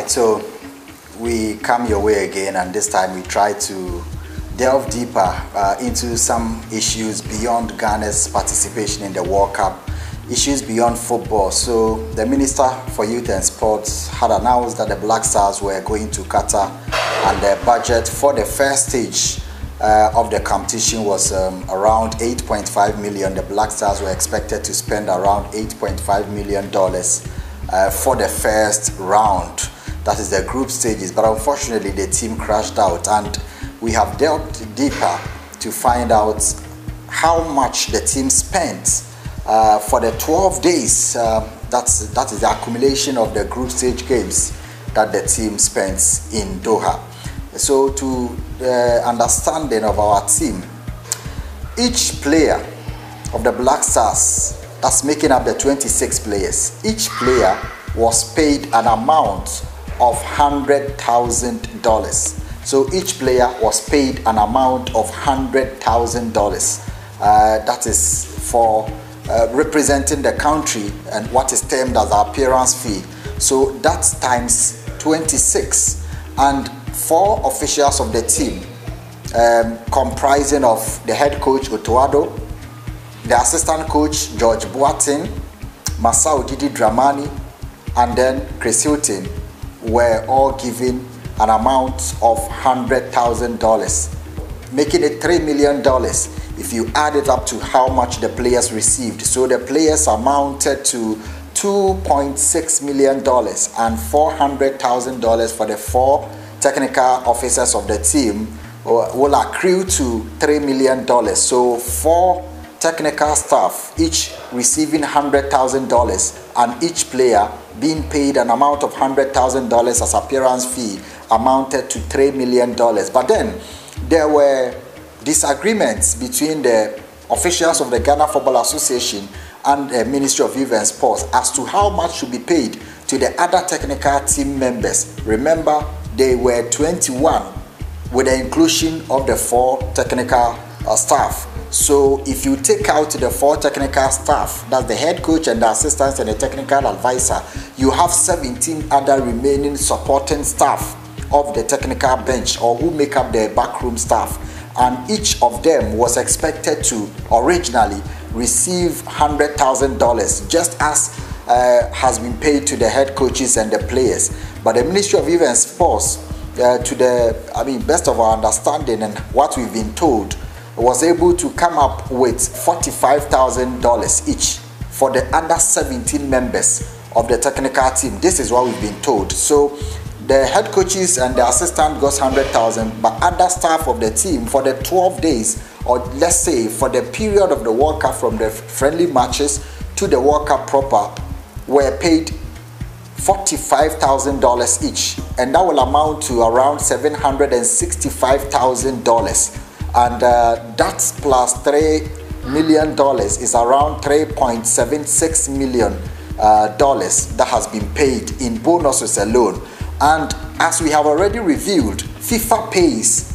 right, so we come your way again, and this time we try to delve deeper into some issues beyond Ghana's participation in the World Cup, issues beyond football. So the Minister for Youth and Sports had announced that the Black Stars were going to Qatar, and the budget for the first stage of the competition was around 8.5 million. The Black Stars were expected to spend around $8.5 million for the first round. That is the group stages, but unfortunately the team crashed out, and we have delved deeper to find out how much the team spent for the 12 days. That is the accumulation of the group stage games that the team spent in Doha. So to the understanding of our team, each player of the Black Stars, that's making up the 26 players, each player was paid an amount of $100,000. So each player was paid an amount of $100,000. That is for representing the country and what is termed as the appearance fee. So that's times 26. And 4 officials of the team, comprising of the head coach Otoado, the assistant coach George Boateng, Masao Didi Dramani, and then Chris Hilton, were all given an amount of $100,000, making it $3 million if you add it up to how much the players received. So the players amounted to $2.6 million, and $400,000 for the 4 technical officers of the team will accrue to $3 million. So 4 technical staff, each receiving $100,000, and each player being paid an amount of $100,000 as appearance fee, amounted to $3 million. But then there were disagreements between the officials of the Ghana Football Association and the Ministry of Youth and Sports as to how much should be paid to the other technical team members. Remember, they were 21 with the inclusion of the 4 technical staff. So if you take out the 4 technical staff, that's the head coach and the assistants and the technical advisor, you have 17 other remaining supporting staff of the technical bench, or who make up the backroom staff, and each of them was expected to originally receive $100,000, just as has been paid to the head coaches and the players. But the Ministry of Youth and Sports, to the best of our understanding and what we've been told, was able to come up with $45,000 each for the other 17 members of the technical team. This is what we've been told. So the head coaches and the assistant got $100,000, but other staff of the team for the 12 days, or let's say for the period of the World Cup, from the friendly matches to the World Cup proper, were paid $45,000 each, and that will amount to around $765,000. And that plus $3 million is around $3.76 million that has been paid in bonuses alone. And as we have already reviewed, FIFA pays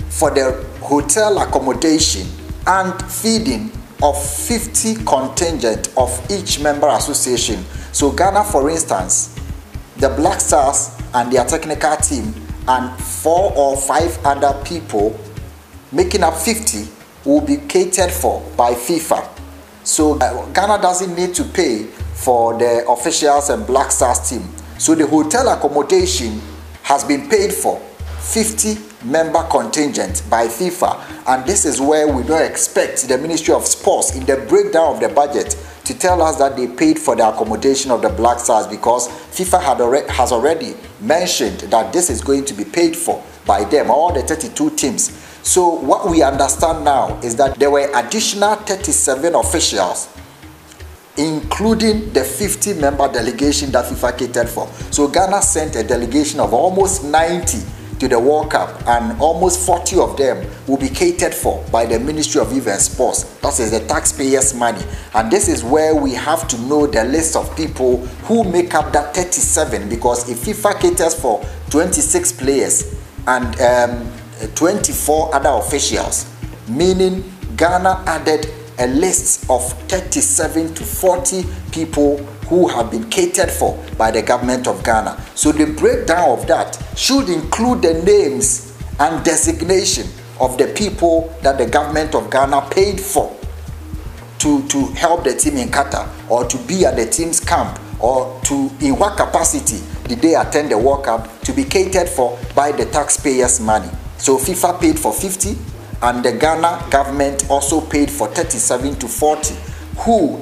for the hotel accommodation and feeding of 50 contingent of each member association. So Ghana, for instance, the Black Stars and their technical team and 4 or 5 other people, making up 50, will be catered for by FIFA. So Ghana doesn't need to pay for the officials and Black Stars team. So the hotel accommodation has been paid for, 50 member contingent by FIFA, and this is where we don't expect the Ministry of Sports in the breakdown of the budget to tell us that they paid for the accommodation of the Black Stars, because FIFA has already mentioned that this is going to be paid for by them, all the 32 teams. So what we understand now is that there were additional 37 officials, including the 50-member delegation that FIFA catered for. So Ghana sent a delegation of almost 90 to the World Cup, and almost 40 of them will be catered for by the Ministry of Youth and Sports. That is the taxpayers' money. And this is where we have to know the list of people who make up that 37, because if FIFA caters for 26 players and 24 other officials, meaning Ghana added a list of 37 to 40 people who have been catered for by the government of Ghana. So the breakdown of that should include the names and designation of the people that the government of Ghana paid for to help the team in Qatar, or to be at the team's camp, or to in what capacity did they attend the World Cup, to be catered for by the taxpayers' money. So FIFA paid for 50, and the Ghana government also paid for 37 to 40. Who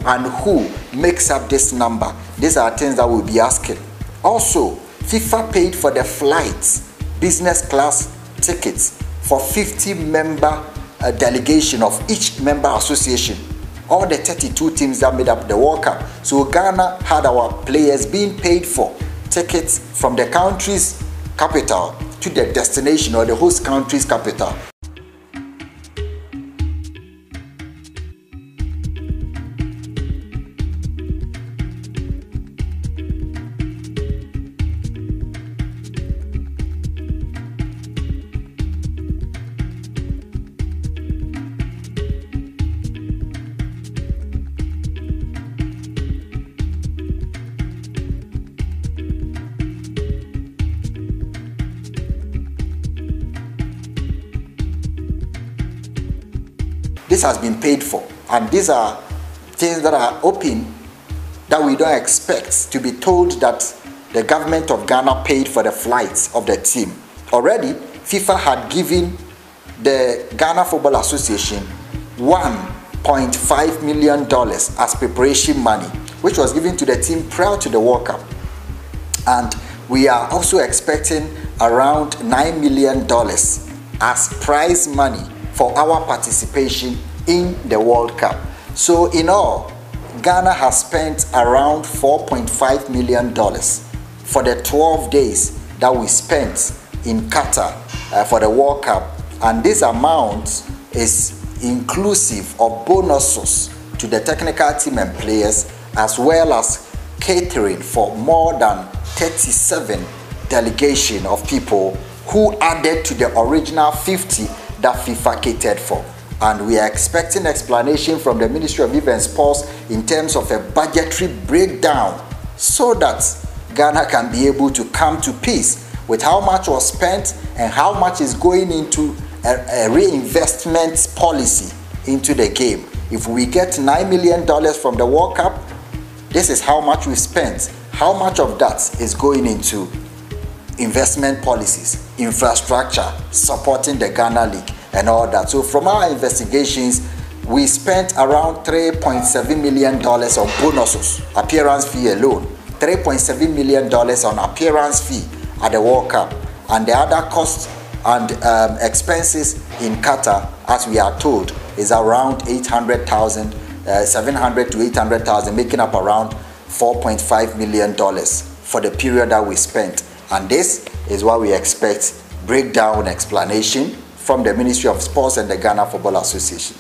makes up this number? These are things that we'll be asking. Also, FIFA paid for the flights, business class tickets for 50-member delegation of each member association, all the 32 teams that made up the World Cup. So Ghana had our players being paid for tickets from the country's capital to the destination or the host country's capital. This has been paid for, and these are things that are open that we don't expect to be told that the government of Ghana paid for the flights of the team. Already, FIFA had given the Ghana Football Association $1.5 million as preparation money, which was given to the team prior to the World Cup. And we are also expecting around $9 million as prize money for our participation in the World Cup. So in all, Ghana has spent around $4.5 million for the 12 days that we spent in Qatar for the World Cup. And this amount is inclusive of bonuses to the technical team and players, as well as catering for more than 37 delegation of people who added to the original 50 that FIFA catered for. And we are expecting explanation from the Ministry of Youth and Sports in terms of a budgetary breakdown, so that Ghana can be able to come to peace with how much was spent and how much is going into a reinvestment policy into the game. If we get $9 million from the World Cup, this is how much we spent. How much of that is going into investment policies, infrastructure, supporting the Ghana League and all that. So from our investigations, we spent around $3.7 million on bonuses, appearance fee alone, $3.7 million on appearance fee at the World Cup, and the other costs and expenses in Qatar, as we are told, is around 800,000, 700 to 800,000, making up around $4.5 million for the period that we spent. And this is what we expect breakdown explanation from the Ministry of Sports and the Ghana Football Association.